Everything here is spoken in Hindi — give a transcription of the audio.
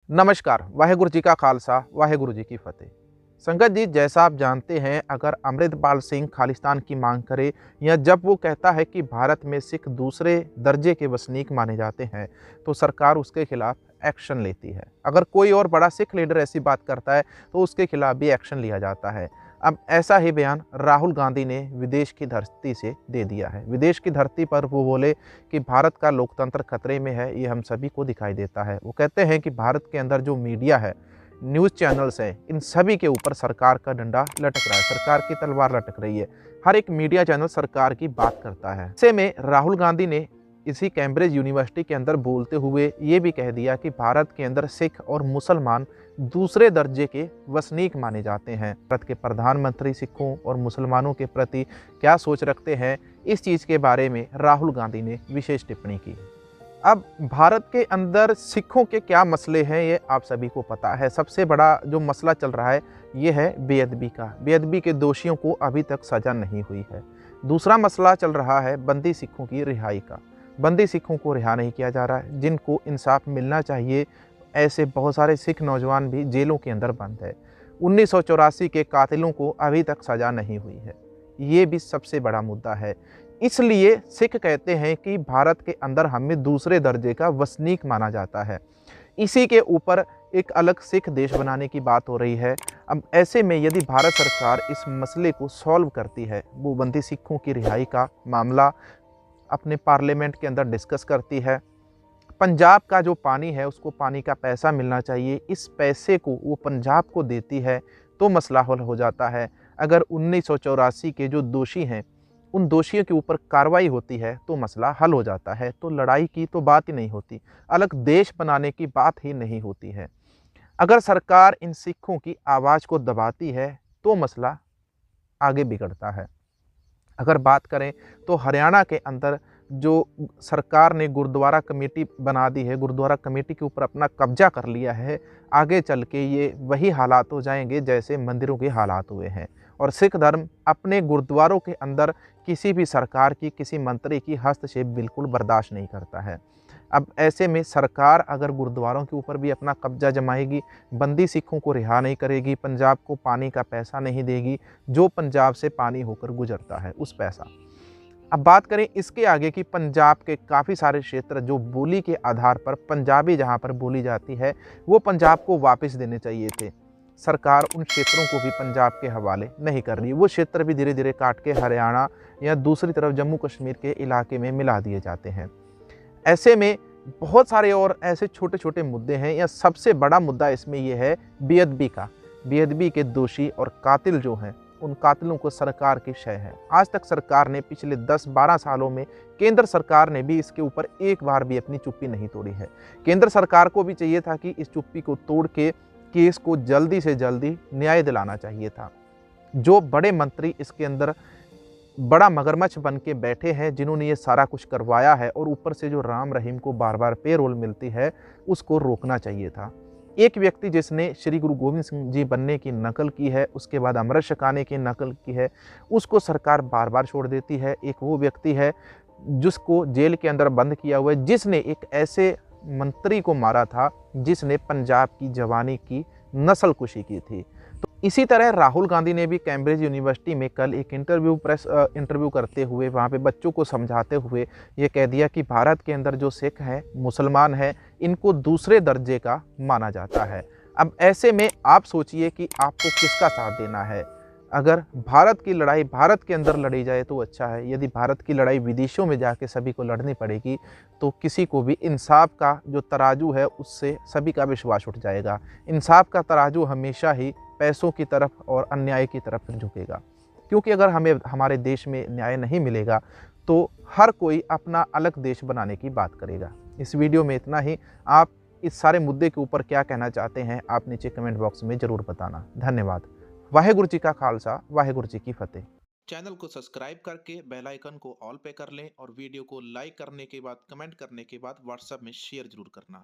नमस्कार, वाहेगुरु जी का खालसा, वाहेगुरु जी की फतेह। संगत जी, जैसा आप जानते हैं, अगर अमृतपाल सिंह खालिस्तान की मांग करे या जब वो कहता है कि भारत में सिख दूसरे दर्जे के वसनीक माने जाते हैं, तो सरकार उसके खिलाफ एक्शन लेती है। अगर कोई और बड़ा सिख लीडर ऐसी बात करता है, तो उसके खिलाफ भी एक्शन लिया जाता है। अब ऐसा ही बयान राहुल गांधी ने विदेश की धरती से दे दिया है। विदेश की धरती पर वो बोले कि भारत का लोकतंत्र खतरे में है, ये हम सभी को दिखाई देता है। वो कहते हैं कि भारत के अंदर जो मीडिया है, न्यूज़ चैनल्स हैं, इन सभी के ऊपर सरकार का डंडा लटक रहा है, सरकार की तलवार लटक रही है। हर एक मीडिया चैनल सरकार की बात करता है। ऐसे में राहुल गांधी ने इसी कैम्ब्रिज यूनिवर्सिटी के अंदर बोलते हुए ये भी कह दिया कि भारत के अंदर सिख और मुसलमान दूसरे दर्जे के वसनीक माने जाते हैं। भारत के प्रधानमंत्री सिखों और मुसलमानों के प्रति क्या सोच रखते हैं, इस चीज़ के बारे में राहुल गांधी ने विशेष टिप्पणी की। अब भारत के अंदर सिखों के क्या मसले हैं, ये आप सभी को पता है। सबसे बड़ा जो मसला चल रहा है, ये है बेअदबी का। बेअदबी के दोषियों को अभी तक सज़ा नहीं हुई है। दूसरा मसला चल रहा है बंदी सिखों की रिहाई का। बंदी सिखों को रिहा नहीं किया जा रहा है, जिनको इंसाफ मिलना चाहिए। ऐसे बहुत सारे सिख नौजवान भी जेलों के अंदर बंद है। 1984 के कातिलों को अभी तक सज़ा नहीं हुई है। ये भी सबसे बड़ा मुद्दा है। इसलिए सिख कहते हैं कि भारत के अंदर हमें दूसरे दर्जे का वसनीक माना जाता है। इसी के ऊपर एक अलग सिख देश बनाने की बात हो रही है। अब ऐसे में यदि भारत सरकार इस मसले को सॉल्व करती है, वो बंदी सिखों की रिहाई का मामला अपने पार्लियामेंट के अंदर डिस्कस करती है, पंजाब का जो पानी है उसको पानी का पैसा मिलना चाहिए, इस पैसे को वो पंजाब को देती है, तो मसला हल हो जाता है। अगर 1984 के जो दोषी हैं, उन दोषियों के ऊपर कार्रवाई होती है, तो मसला हल हो जाता है। तो लड़ाई की तो बात ही नहीं होती, अलग देश बनाने की बात ही नहीं होती है। अगर सरकार इन सिखों की आवाज़ को दबाती है, तो मसला आगे बिगड़ता है। अगर बात करें तो हरियाणा के अंदर जो सरकार ने गुरुद्वारा कमेटी बना दी है, गुरुद्वारा कमेटी के ऊपर अपना कब्जा कर लिया है, आगे चल के ये वही हालात हो जाएंगे जैसे मंदिरों के हालात हुए हैं। और सिख धर्म अपने गुरुद्वारों के अंदर किसी भी सरकार की, किसी मंत्री की हस्तक्षेप बिल्कुल बर्दाश्त नहीं करता है। अब ऐसे में सरकार अगर गुरुद्वारों के ऊपर भी अपना कब्जा जमाएगी, बंदी सिखों को रिहा नहीं करेगी, पंजाब को पानी का पैसा नहीं देगी, जो पंजाब से पानी होकर गुजरता है उस पैसा। अब बात करें इसके आगे कि पंजाब के काफ़ी सारे क्षेत्र जो बोली के आधार पर पंजाबी जहाँ पर बोली जाती है, वो पंजाब को वापस देने चाहिए थे। सरकार उन क्षेत्रों को भी पंजाब के हवाले नहीं कर रही। वो क्षेत्र भी धीरे धीरे काट के हरियाणा या दूसरी तरफ जम्मू कश्मीर के इलाके में मिला दिए जाते हैं। ऐसे में बहुत सारे और ऐसे छोटे छोटे मुद्दे हैं, या सबसे बड़ा मुद्दा इसमें यह है बेअदबी का। बेअदबी के दोषी और कातिल जो हैं, उन कातिलों को सरकार की शय है। आज तक सरकार ने पिछले 10-12 सालों में, केंद्र सरकार ने भी इसके ऊपर एक बार भी अपनी चुप्पी नहीं तोड़ी है। केंद्र सरकार को भी चाहिए था कि इस चुप्पी को तोड़ के केस को जल्दी से जल्दी न्याय दिलाना चाहिए था। जो बड़े मंत्री इसके अंदर बड़ा मगरमच्छ बन के बैठे हैं, जिन्होंने ये सारा कुछ करवाया है, और ऊपर से जो राम रहीम को बार बार पेरोल मिलती है, उसको रोकना चाहिए था। एक व्यक्ति जिसने श्री गुरु गोविंद सिंह जी बनने की नकल की है, उसके बाद अमृत छकाने की नकल की है, उसको सरकार बार बार छोड़ देती है। एक वो व्यक्ति है जिसको जेल के अंदर बंद किया हुआ है, जिसने एक ऐसे मंत्री को मारा था जिसने पंजाब की जवानी की नस्लकुशी की थी। तो इसी तरह राहुल गांधी ने भी कैम्ब्रिज यूनिवर्सिटी में कल एक इंटरव्यू करते हुए, वहाँ पे बच्चों को समझाते हुए ये कह दिया कि भारत के अंदर जो सिख हैं, मुसलमान हैं, इनको दूसरे दर्जे का माना जाता है। अब ऐसे में आप सोचिए कि आपको किसका साथ देना है। अगर भारत की लड़ाई भारत के अंदर लड़ी जाए तो अच्छा है, यदि भारत की लड़ाई विदेशों में जाके सभी को लड़नी पड़ेगी, तो किसी को भी इंसाफ का जो तराजू है उससे सभी का विश्वास उठ जाएगा। इंसाफ का तराजू हमेशा ही पैसों की तरफ और अन्याय की तरफ झुकेगा, क्योंकि अगर हमें हमारे देश में न्याय नहीं मिलेगा तो हर कोई अपना अलग देश बनाने की बात करेगा। इस वीडियो में इतना ही। आप इस सारे मुद्दे के ऊपर क्या कहना चाहते हैं, आप नीचे कमेंट बॉक्स में ज़रूर बताना। धन्यवाद। वाहेगुरु जी का खालसा, वाहेगुरु जी की फतेह। चैनल को सब्सक्राइब करके बेल आइकन को ऑल पे कर लें और वीडियो को लाइक करने के बाद, कमेंट करने के बाद व्हाट्सएप में शेयर जरूर करना।